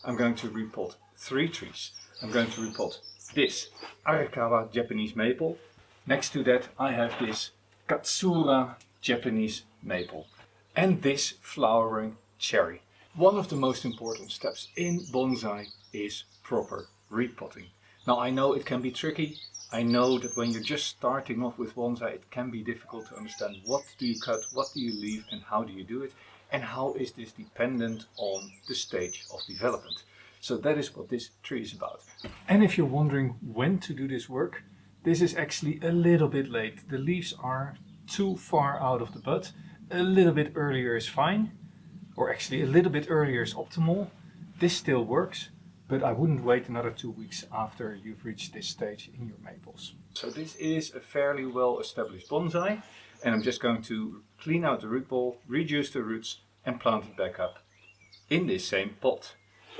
I'm going to repot 3 trees. I'm going to repot this arakawa Japanese maple. Next to that I have this katsura Japanese maple and this flowering cherry. One of the most important steps in bonsai is proper repotting. Now I know it can be tricky. I know that when you're just starting off with bonsai it can be difficult to understand what do you cut, what do you leave and how do you do it, and how is this dependent on the stage of development. So that is what this tree is about. And if you're wondering when to do this work, this is actually a little bit late. The leaves are too far out of the bud. A little bit earlier is fine, or actually a little bit earlier is optimal. This still works, but I wouldn't wait another 2 weeks after you've reached this stage in your maples. So this is a fairly well established bonsai, and I'm just going to clean out the root ball, reduce the roots and plant it back up in this same pot.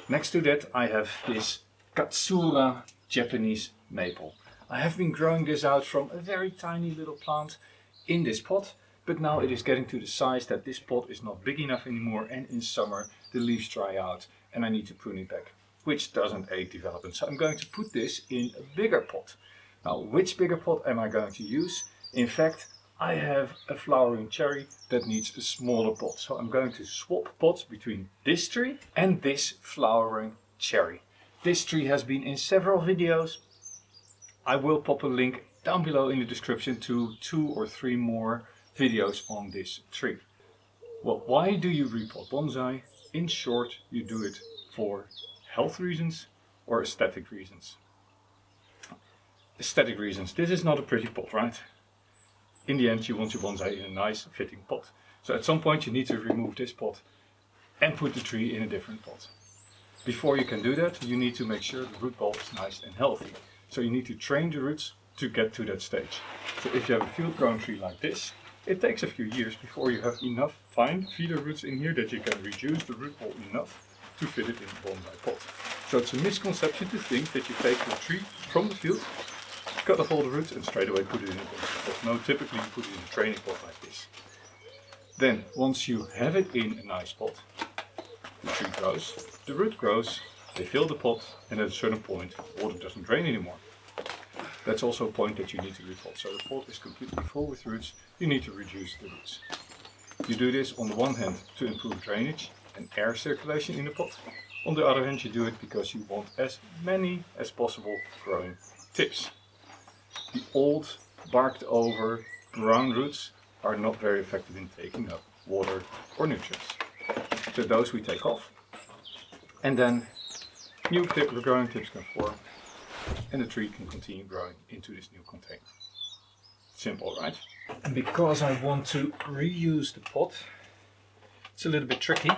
Next to that I have this katsura Japanese maple. I have been growing this out from a very tiny little plant in this pot, but now it is getting to the size that this pot is not big enough anymore, and in summer the leaves dry out and I need to prune it back, which doesn't aid development. So I'm going to put this in a bigger pot. Now which bigger pot am I going to use? In fact, I have a flowering cherry that needs a smaller pot. So I'm going to swap pots between this tree and this flowering cherry. This tree has been in several videos. I will pop a link down below in the description to 2 or 3 more videos on this tree. Well, why do you repot bonsai? In short, you do it for health reasons or aesthetic reasons. Aesthetic reasons. This is not a pretty pot, right? In the end you want your bonsai in a nice fitting pot. So at some point you need to remove this pot and put the tree in a different pot. Before you can do that you need to make sure the root ball is nice and healthy. So you need to train the roots to get to that stage. So if you have a field grown tree like this, it takes a few years before you have enough fine feeder roots in here that you can reduce the root ball enough to fit it in the bonsai pot. So it's a misconception to think that you take the tree from the field, cut off all the roots and straight away put it in a bonsai pot. No, typically you put it in a training pot like this. Then once you have it in a nice pot, the tree grows, the root grows, they fill the pot, and at a certain point water doesn't drain anymore. That's also a point that you need to repot. So the pot is completely full with roots, you need to reduce the roots. You do this on the one hand to improve drainage and air circulation in the pot. On the other hand you do it because you want as many as possible growing tips. The old, barked over, brown roots are not very effective in taking up water or nutrients. So those we take off, and then new growing tips can form and the tree can continue growing into this new container. Simple, right? And because I want to reuse the pot, it's a little bit tricky.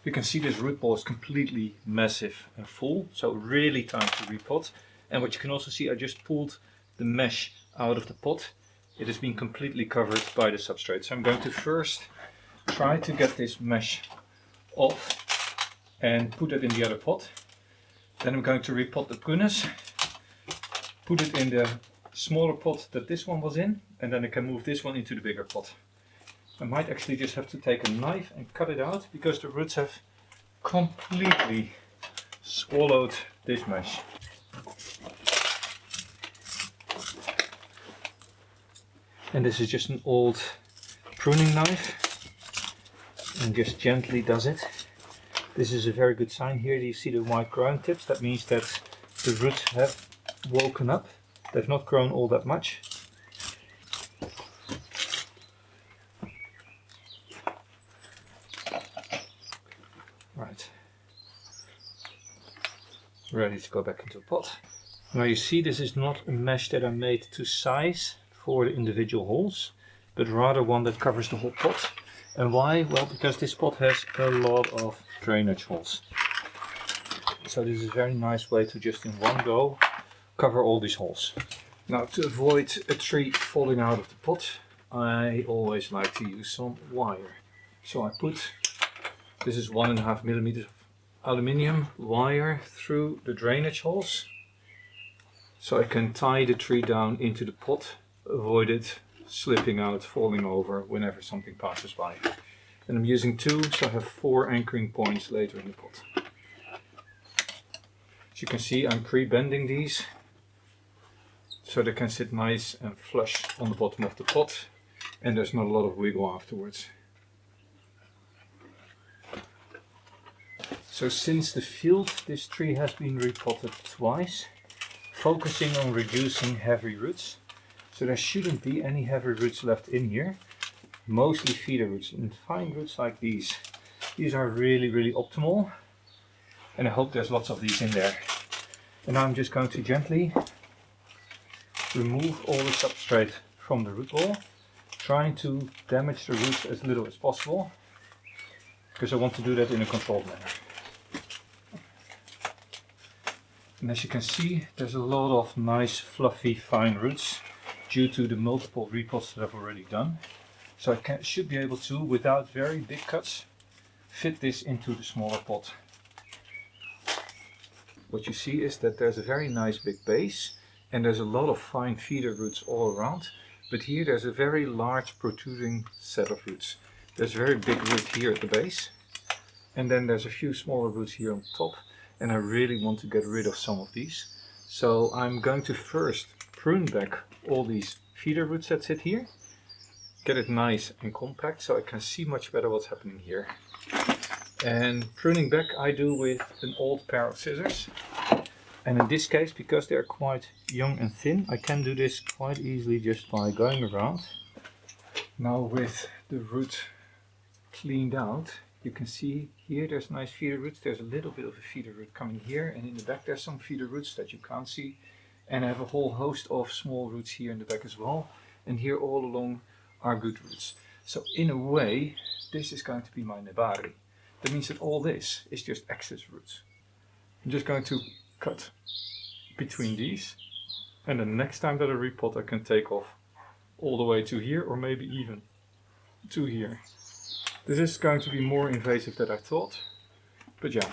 You can see this root ball is completely massive and full, so really time to repot. And what you can also see, I just pulled the mesh out of the pot. It has been completely covered by the substrate. So I'm going to first try to get this mesh off and put it in the other pot. Then I'm going to repot the prunus, put it in the smaller pot that this one was in, and then I can move this one into the bigger pot. I might actually just have to take a knife and cut it out because the roots have completely swallowed this mesh. And this is just an old pruning knife and just gently does it. This is a very good sign. Here you see the white growing tips. That means that the roots have woken up. They've not grown all that much. Right. Ready to go back into the pot. Now you see this is not a mesh that I made to size for the individual holes, but rather one that covers the whole pot. And why? Well, because this pot has a lot of drainage holes. So this is a very nice way to just in one go cover all these holes. Now to avoid a tree falling out of the pot, I always like to use some wire. So I put, this is 1.5 millimeters of aluminium wire through the drainage holes. So I can tie the tree down into the pot, avoid it slipping out, falling over whenever something passes by. And I'm using 2, so I have 4 anchoring points later in the pot. As you can see, I'm pre-bending these so they can sit nice and flush on the bottom of the pot and there's not a lot of wiggle afterwards. So since the field, this tree has been repotted twice, focusing on reducing heavy roots. So there shouldn't be any heavy roots left in here, mostly feeder roots and fine roots like these. These are really optimal and I hope there's lots of these in there. And now I'm just going to gently remove all the substrate from the root ball, trying to damage the roots as little as possible, because I want to do that in a controlled manner. And as you can see, there's a lot of nice fluffy fine roots due to the multiple repots that I've already done. So I should be able to, without very big cuts, fit this into the smaller pot. What you see is that there's a very nice big base and there's a lot of fine feeder roots all around, but here there's a very large protruding set of roots. There's a very big root here at the base and then there's a few smaller roots here on top, and I really want to get rid of some of these. So I'm going to first prune back all these feeder roots that sit here, get it nice and compact so I can see much better what's happening here. And pruning back I do with an old pair of scissors, and in this case, because they're quite young and thin, I can do this quite easily just by going around. Now with the root cleaned out, you can see here there's nice feeder roots. There's a little bit of a feeder root coming here, and in the back there's some feeder roots that you can't see, and I have a whole host of small roots here in the back as well, and here all along are good roots. So in a way this is going to be my iNebari. That means that all this is just excess roots. I'm just going to cut between these, and the next time that I repot I can take off all the way to here, or maybe even to here. This is going to be more invasive than I thought, but yeah,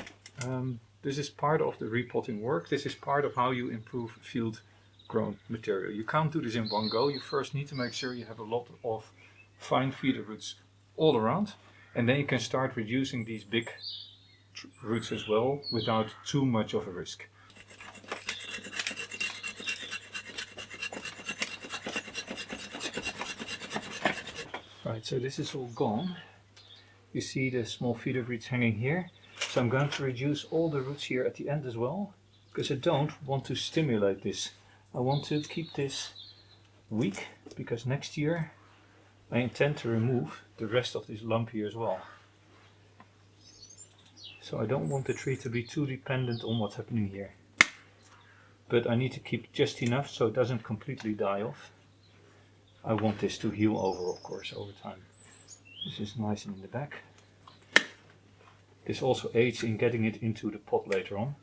this is part of the repotting work. This is part of how you improve field grown material. You can't do this in one go. You first need to make sure you have a lot of fine feeder roots all around, and then you can start reducing these big roots as well without too much of a risk. Right, so this is all gone. You see the small feeder roots hanging here. So I'm going to reduce all the roots here at the end as well, because I don't want to stimulate this. I want to keep this weak, because next year I intend to remove the rest of this lump here as well. So I don't want the tree to be too dependent on what's happening here. But I need to keep just enough so it doesn't completely die off. I want this to heal over, of course, over time. This is nice in the back. This also aids in getting it into the pot later on,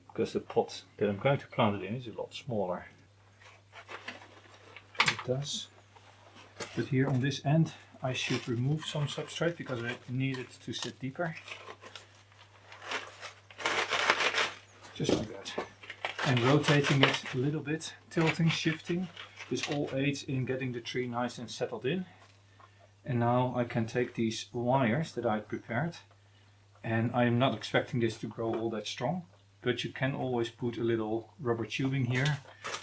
because the pot that I'm going to plant it in is a lot smaller. It does. But here on this end I should remove some substrate because I need it to sit deeper. Just like that. And rotating it a little bit, tilting, shifting. This all aids in getting the tree nice and settled in. And now I can take these wires that I prepared, and I am not expecting this to grow all that strong, but you can always put a little rubber tubing here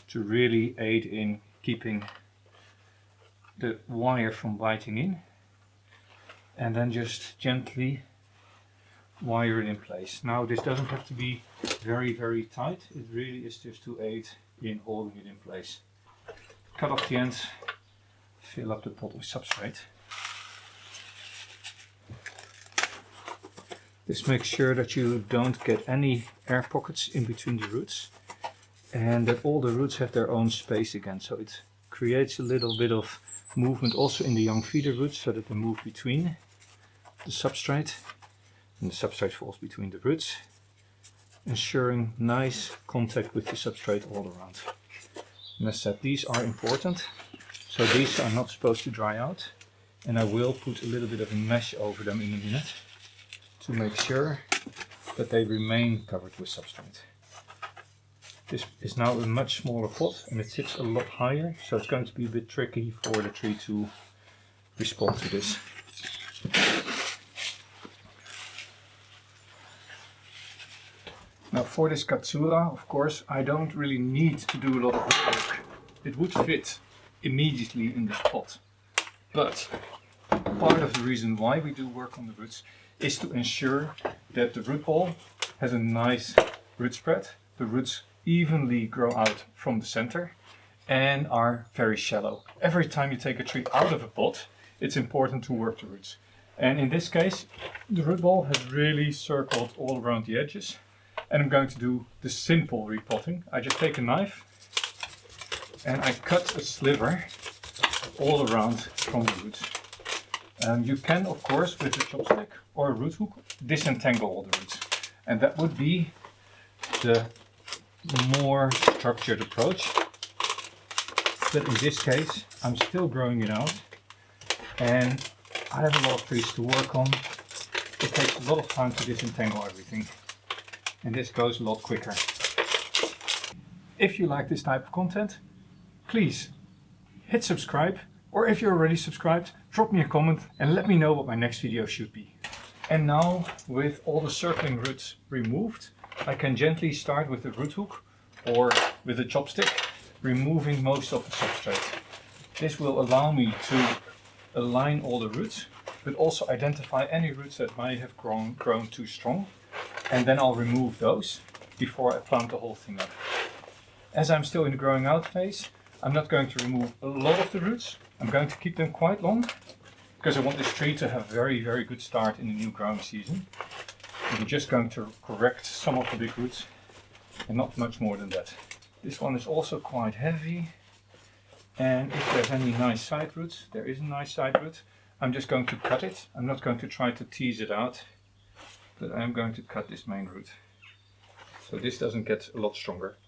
to really aid in keeping the wire from biting in, and then just gently wire it in place. Now this doesn't have to be very tight, it really is just to aid in holding it in place. Cut off the ends, fill up the pot with substrate. This makes sure that you don't get any air pockets in between the roots, and that all the roots have their own space again, so it creates a little bit of movement also in the young feeder roots so that they move between the substrate, and the substrate falls between the roots, ensuring nice contact with the substrate all around. And as I said, these are important, so these are not supposed to dry out, and I will put a little bit of a mesh over them in a minute to make sure that they remain covered with substrate. This is now a much smaller pot and it sits a lot higher, so it's going to be a bit tricky for the tree to respond to this. Now for this katsura, of course, I don't really need to do a lot of work. It would fit immediately in this pot. But part of the reason why we do work on the roots is to ensure that the root ball has a nice root spread. The roots evenly grow out from the center and are very shallow. Every time you take a tree out of a pot, it's important to work the roots. And in this case, the root ball has really circled all around the edges. And I'm going to do the simple repotting. I just take a knife and I cut a sliver all around from the roots. You can, of course, with a chopstick or a root hook, disentangle all the roots. And that would be the more structured approach. But in this case, I'm still growing it out. And I have a lot of trees to work on. It takes a lot of time to disentangle everything. And this goes a lot quicker. If you like this type of content, please hit subscribe. Or if you're already subscribed, drop me a comment and let me know what my next video should be. And now, with all the circling roots removed, I can gently start with the root hook or with a chopstick, removing most of the substrate. This will allow me to align all the roots, but also identify any roots that might have grown too strong. And then I'll remove those before I plant the whole thing up. As I'm still in the growing out phase, I'm not going to remove a lot of the roots. I'm going to keep them quite long because I want this tree to have a very, very good start in the new growing season. I'm just going to correct some of the big roots and not much more than that. This one is also quite heavy. And if there's any nice side roots, there is a nice side root, I'm just going to cut it. I'm not going to try to tease it out, but I'm going to cut this main root. So this doesn't get a lot stronger.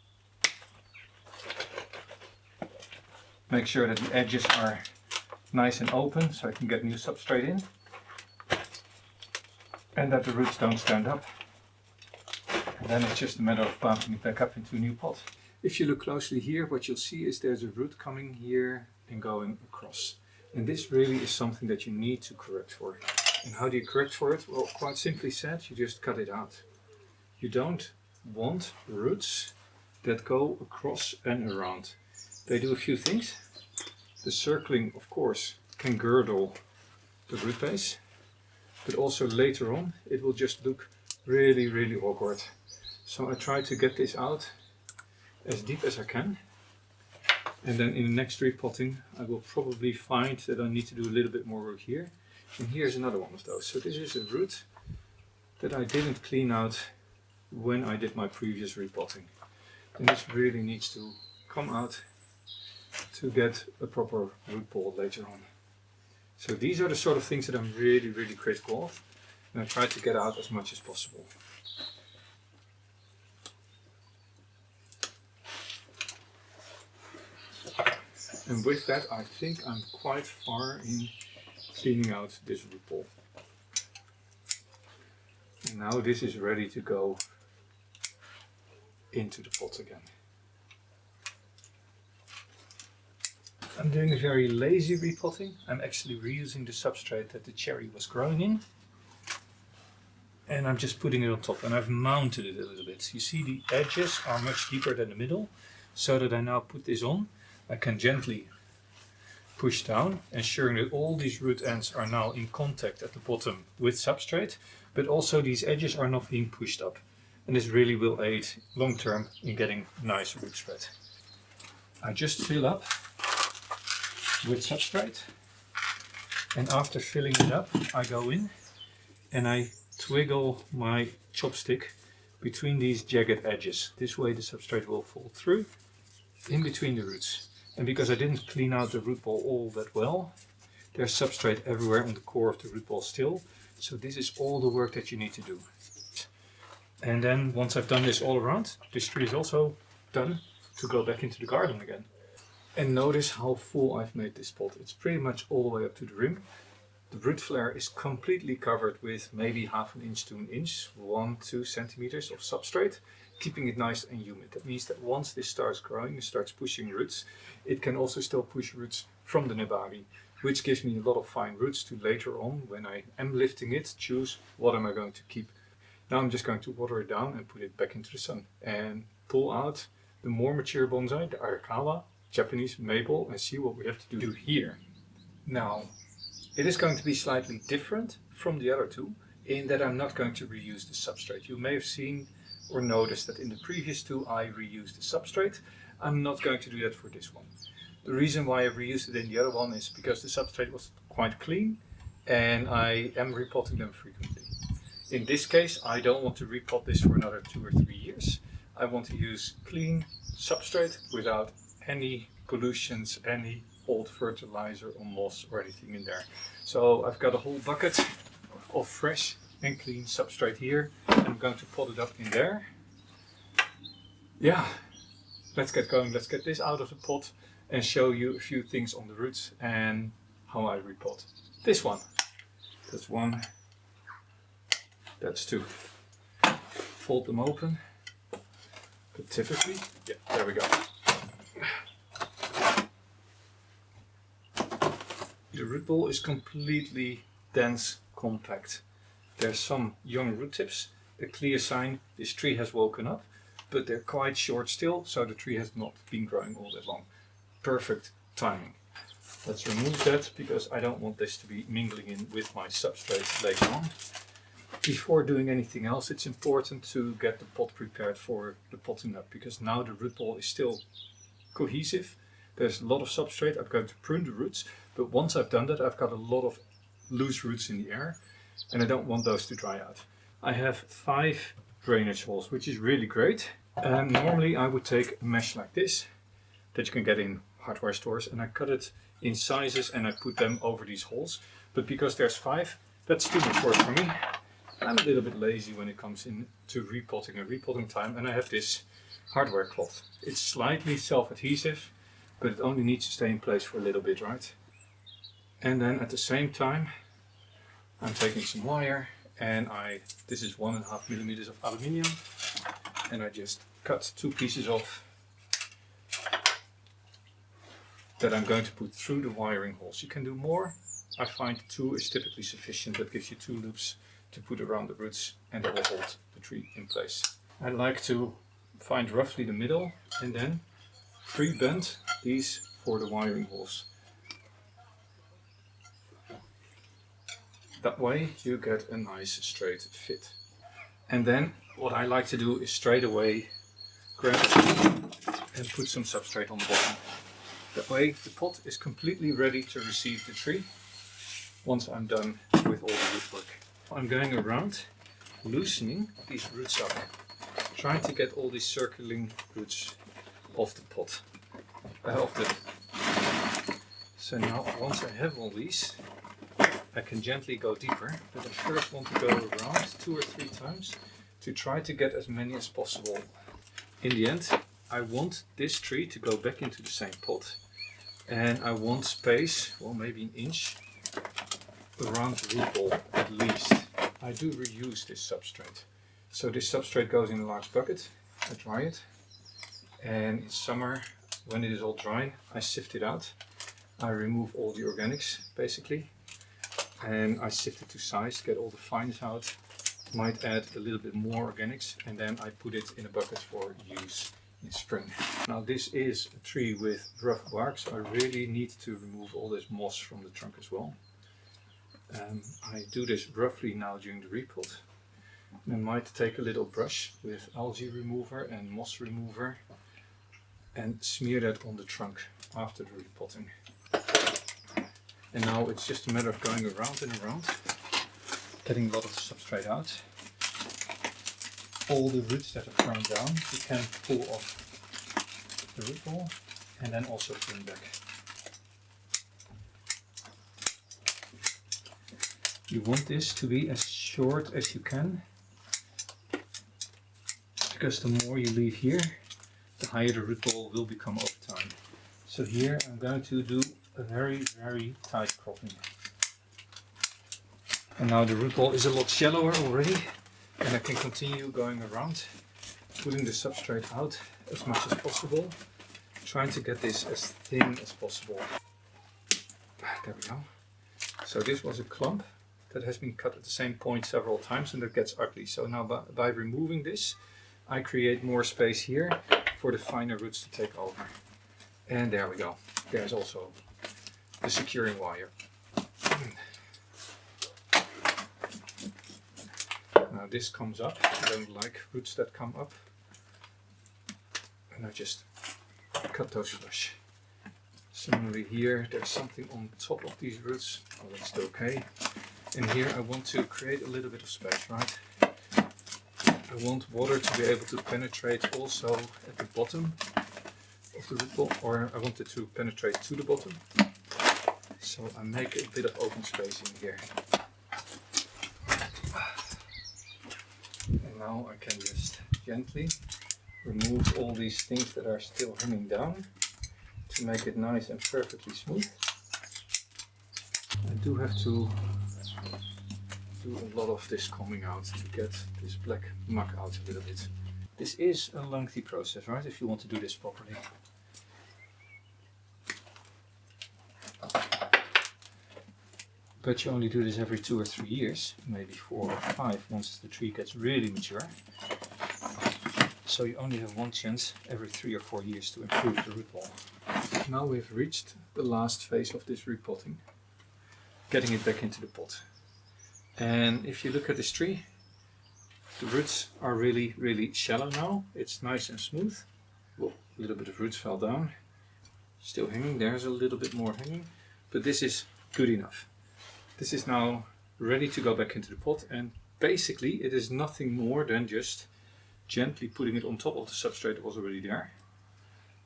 Make sure that the edges are nice and open so I can get new substrate in. And that the roots don't stand up. And then it's just a matter of planting it back up into a new pot. If you look closely here, what you'll see is there's a root coming here and going across. And this really is something that you need to correct for. And how do you correct for it? Well, quite simply said, you just cut it out. You don't want roots that go across and around. They do a few things. The circling, of course, can girdle the root base, but also later on it will just look really, really awkward. So I try to get this out as deep as I can, and then in the next repotting I will probably find that I need to do a little bit more work here. And here's another one of those. So this is a root that I didn't clean out when I did my previous repotting. And this really needs to come out to get a proper root ball later on. So these are the sort of things that I'm really, really critical of, and I try to get out as much as possible. And with that, I think I'm quite far in cleaning out this root ball. And now this is ready to go into the pot again. I'm doing a very lazy repotting. I'm actually reusing the substrate that the cherry was growing in. And I'm just putting it on top, and I've mounted it a little bit. You see the edges are much deeper than the middle, so that I now put this on. I can gently push down, ensuring that all these root ends are now in contact at the bottom with substrate, but also these edges are not being pushed up. And this really will aid long term in getting nice root spread. I just fill up with substrate, and after filling it up I go in and I twiggle my chopstick between these jagged edges. This way the substrate will fall through in between the roots. And because I didn't clean out the root ball all that well, there's substrate everywhere on the core of the root ball still. So this is all the work that you need to do. And then once I've done this all around, this tree is also done to go back into the garden again. And notice how full I've made this pot. It's pretty much all the way up to the rim. The root flare is completely covered with maybe ½ an inch to an inch, 1-2 centimeters of substrate, keeping it nice and humid. That means that once this starts growing and starts pushing roots, it can also still push roots from the iNebari, which gives me a lot of fine roots to later on, when I am lifting it, choose what am I going to keep. Now I'm just going to water it down and put it back into the sun and pull out the more mature bonsai, the arakawa, Japanese maple, and see what we have to do here. Now, it is going to be slightly different from the other two in that I'm not going to reuse the substrate. You may have seen or noticed that in the previous two I reused the substrate. I'm not going to do that for this one. The reason why I reused it in the other one is because the substrate was quite clean and I am repotting them frequently. In this case, I don't want to repot this for another 2 or 3 years. I want to use clean substrate without any pollutions, any old fertilizer or moss or anything in there. So I've got a whole bucket of fresh and clean substrate here, and I'm going to pot it up in there. Yeah, let's get going. Let's get this out of the pot and show you a few things on the roots and how I repot. This one, that's one. That's two. Fold them open. But typically, yeah, there we go. The root ball is completely dense, compact. There's some young root tips, a clear sign this tree has woken up, but they're quite short still, so the tree has not been growing all that long. Perfect timing. Let's remove that because I don't want this to be mingling in with my substrate later on. Before doing anything else, it's important to get the pot prepared for the potting up because now the root ball is still cohesive. There's a lot of substrate. I'm going to prune the roots, but once I've done that, I've got a lot of loose roots in the air and I don't want those to dry out. I have 5 drainage holes, which is really great. Normally I would take a mesh like this that you can get in hardware stores, and I cut it in sizes and I put them over these holes. But because there's 5, that's too much work for me. I'm a little bit lazy when it comes into repotting and repotting time, and I have this hardware cloth. It's slightly self-adhesive, but it only needs to stay in place for a little bit, right? And then at the same time, I'm taking some wire, and this is 1.5 millimeters of aluminium, and I just cut 2 pieces off that I'm going to put through the wiring holes. You can do more. I find 2 is typically sufficient. That gives you 2 loops to put around the roots, and that will hold the tree in place. I like to find roughly the middle and then pre-bend these for the wiring holes. That way you get a nice straight fit. And then what I like to do is straight away grab and put some substrate on the bottom. That way the pot is completely ready to receive the tree once I'm done with all the woodwork. I'm going around loosening these roots up, trying to get all these circling roots off the pot. So now once I have all these, I can gently go deeper, but I first want to go around 2 or 3 times to try to get as many as possible. In the end, I want this tree to go back into the same pot, and I want space, well maybe an inch, around the root ball at least. I do reuse this substrate. So this substrate goes in a large bucket, I dry it, and in summer when it is all dry I sift it out. I remove all the organics basically, and I sift it to size, get all the fines out, might add a little bit more organics, and then I put it in a bucket for use in spring. Now this is a tree with rough bark, so I really need to remove all this moss from the trunk as well. I do this roughly now during the repot. I might take a little brush with algae remover and moss remover and smear that on the trunk after the repotting. And now it's just a matter of going around and around, getting a lot of substrate out. All the roots that are thrown down, you can pull off the root ball and then also prune back. You want this to be as short as you can, because the more you leave here, the higher the root ball will become over time. So here I'm going to do a very, very tight cropping. And now the root ball is a lot shallower already, and I can continue going around, pulling the substrate out as much as possible, trying to get this as thin as possible. There we go. So this was a clump that has been cut at the same point several times, and that gets ugly. So now by removing this, I create more space here for the finer roots to take over. And there we go. There's also the securing wire. Now this comes up. I don't like roots that come up. And I just cut those flush. Similarly here, there's something on top of these roots. Oh, that's still okay. And here I want to create a little bit of space, right? I want water to be able to penetrate also at the bottom of the root ball, or I want it to penetrate to the bottom. So I make a bit of open space in here. And now I can just gently remove all these things that are still hanging down to make it nice and perfectly smooth. I do have to do a lot of this combing out to get this black muck out a little bit. This is a lengthy process, right, if you want to do this properly. But you only do this every 2 or 3 years, maybe 4 or 5 once the tree gets really mature. So you only have one chance every 3 or 4 years to improve the root ball. Now we've reached the last phase of this repotting, getting it back into the pot. And if you look at this tree, the roots are really, really shallow now. It's nice and smooth. Well, a little bit of roots fell down. Still hanging, there's a little bit more hanging, but this is good enough. This is now ready to go back into the pot, and basically it is nothing more than just gently putting it on top of the substrate that was already there,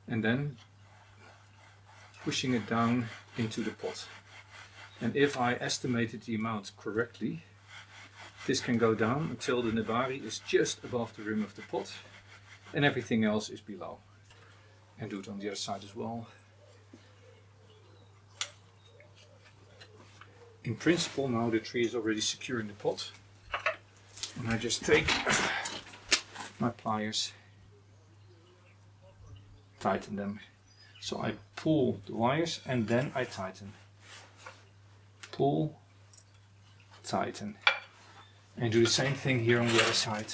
and then pushing it down into the pot. And if I estimated the amount correctly, this can go down until the iNebari is just above the rim of the pot and everything else is below. And do it on the other side as well. In principle now the tree is already secure in the pot, and I just take my pliers, tighten them. So I pull the wires and then I tighten. Pull, tighten. And do the same thing here on the other side.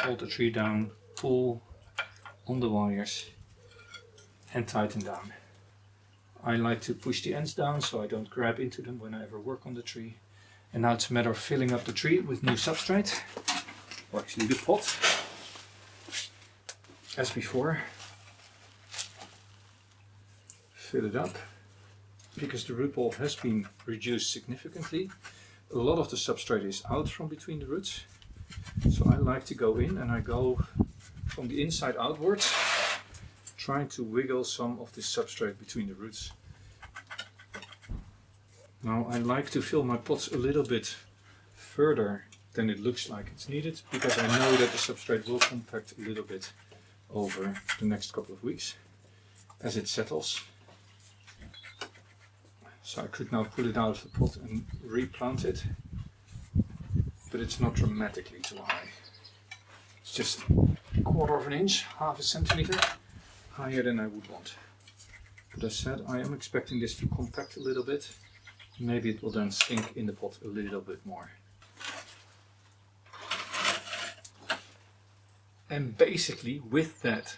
Hold the tree down, pull on the wires and tighten down. I like to push the ends down so I don't grab into them when I ever work on the tree. And now it's a matter of filling up the tree with new substrate, or actually the pot, as before. Fill it up, because the root ball has been reduced significantly. A lot of the substrate is out from between the roots. So I like to go in and I go from the inside outwards, trying to wiggle some of this substrate between the roots. Now I like to fill my pots a little bit further than it looks like it's needed, because I know that the substrate will compact a little bit over the next couple of weeks as it settles. So I could now pull it out of the pot and replant it, but it's not dramatically too high. It's just 1/4 of an inch, 1/2 centimeter higher than I would want. But as said, I am expecting this to compact a little bit. Maybe it will then sink in the pot a little bit more. And basically with that,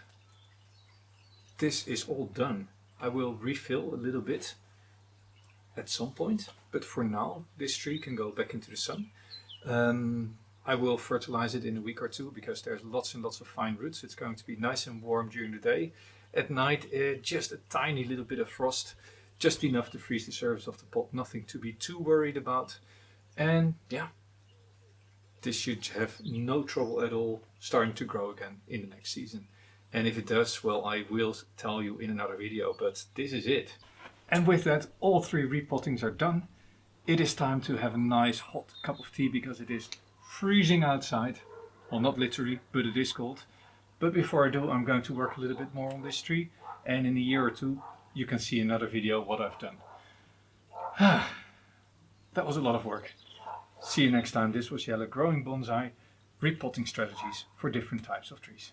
this is all done. I will refill a little bit at some point, but for now this tree can go back into the sun. I will fertilize it in a week or 2, because there's lots and lots of fine roots. It's going to be nice and warm during the day. At night, just a tiny little bit of frost, just enough to freeze the surface of the pot, nothing to be too worried about. And yeah, this should have no trouble at all starting to grow again in the next season. And if it does, well, I will tell you in another video, but this is it. And with that, all 3 repottings are done. It is time to have a nice hot cup of tea, because it is freezing outside. Well, not literally, but it is cold. But before I do, I'm going to work a little bit more on this tree, and in a year or 2 you can see another video what I've done. That was a lot of work. See you next time. This was Jelle growing bonsai, repotting strategies for different types of trees.